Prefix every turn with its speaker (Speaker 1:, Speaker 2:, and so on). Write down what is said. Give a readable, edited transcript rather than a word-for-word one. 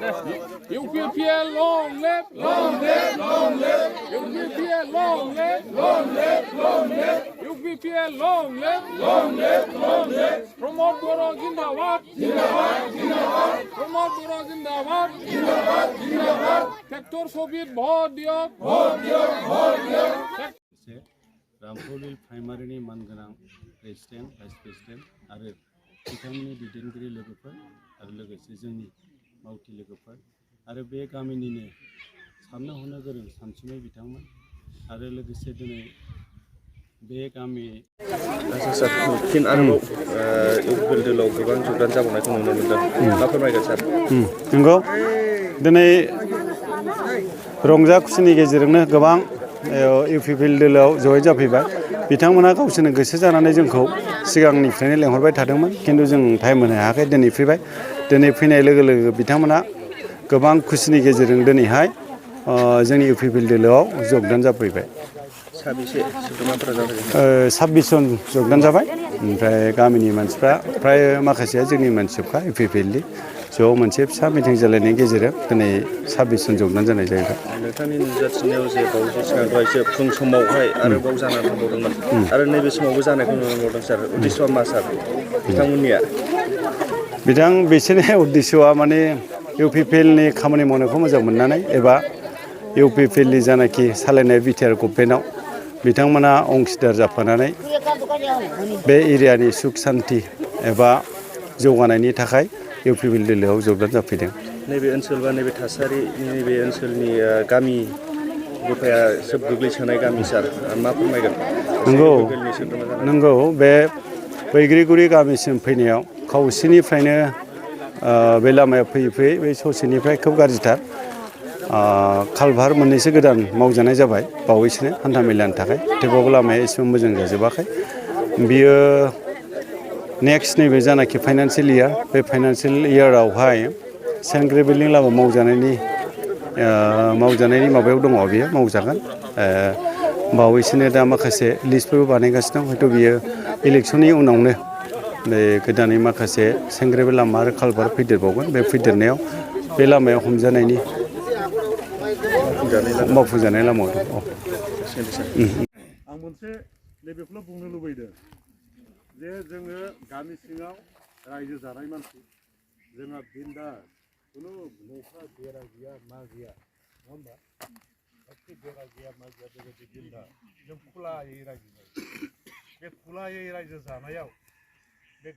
Speaker 1: UPPL long live, long live, long live. UPPL long live, long live, long live. UPPL long live, long live, long live. Promote borough Zindabad, Zindabad, Zindabad. Promote borough Zindabad, Zindabad, Zindabad. Sector Soviet बहुत दिया, बहुत दिया, बहुत दिया.
Speaker 2: रामफुलिल प्राइमारिनि मानगोनां president vice president आरो बिथांमोननि दैदेनगिरि लोगोफोर आरो लोगोसे जोंनि मावथि लोगोफोर आरो बे गामिनिनो साननो हनो गोरों सानसुमै बिथांमोन आरो लोगोसे दिनै बे गामि फिन आरोबाव इउपिपिएल दोलोआव गोबां जगदान जाबावनायखौ नुनो मोनदों मा फोरमायगोन सार
Speaker 3: नंगौ दिनै रंजा खुसिनि गेजेरजोंनो गोबां इउपिपिएल दोलोआव जयै जाफैबाय बिथांमोना गावसोरनो गोसो जानानै जोंखौ सिगांनिफ्रायनो लेंहरबाय थादोंमोन खिन्थु जों टाइम होनो हायाखै दिनै फैबाय दिनै फैनाय लोगो लोगो बिथांमोना गोबां खुसिनि गेजेरजों दिनैहाय जोंनि इउपिपिएल दोलोआव जगदान जाफैबाय 26 जन जगदान जाबाय ओमफ्राय गामिनि मानसिफ्रा फ्राय माखासेया जोंनि मानसिफ्रा इउपिपिएलनि ज' मोनसे फिसा मिटिं जालायनायनि गेजेरजों दिनै 26 जन जगदान जानाय जाहैबाय
Speaker 2: नोंथांनि नुजाथिनायाव जे बावैसो सिगां दहायसो फुं समावहाय आरोबाव जानानै थांबावदोंमोन आरो नैबे समावबो जानायखौ नुनो मोनदों सार उद्देश्यआ मा सार बिथांमोननिया
Speaker 3: बिसोरनि उद्देश्यआ माने इउपिपिएलनि खामानि मावनायखौ मोजां मोननानै एबा इउपिपिएलनि जानाखि सालायनाय बिटिआर गभर्नमेन्टआव बिथांमोना अंशदार जाफानानै बे एरियानि सुख सान्ति एबा जौगानायनि थाखाय इउपिपिएल दोलोआव जगदान जाफैदों
Speaker 2: नैबे ओनसोल बा नैबे थासारि नैबे ओनसोलनि गामि गफाया सोब गोग्लैसोनाय गामि सार मा फोरमायगोन
Speaker 3: नंगौ बे बैग्रिगुरि गामिसिम फैनायाव खावसेनिफ्रायनो बे लामाया फैयै फैयै बे ससेनिफ्राय खोब गाज्रिथार कालभार मोननैसो गोदान मावजानाय जाबाय बावैसोनो हान्थामेलानि थाखाय थेवबाबो लामाया एसेबां मोजां जाजोबाखै बियो नेक्स्ट नैबे जानाखि फाइनान्सियेल इयार बे फाइनान्सियेल इयारावहाय सेन्ट ग्रेभेलनि लामा मावजानायनि माबायाव दङ बियो मावजागोन बावैसोनो दा माखासे लिस्टफोरबो बानायगासिनो दं हयथ' बियो इलेक्सननि उनावनो बे गोदानै माखासे सेन्ट ग्रेभेल लामा आरो कालभार फैदेरबावगोन बे फैदेरनायाव बे लामायाव हमजानायनि मावफुंजानाय लामायाव दं
Speaker 4: आं मोनसे नैबेखौल' बुंनो लुबैदों जे जोङो गामि सिङाव रायजो जानाय मानसि जोंहा बिन्दास खुनु न'फ्रा बेरा गैया मा गैया नङा होमबा गासै बेरा गैया मा गैया बेबायदि बिन्दास जों खुलायै रायजो जायो बे खुलायै रायजो जानायाव बे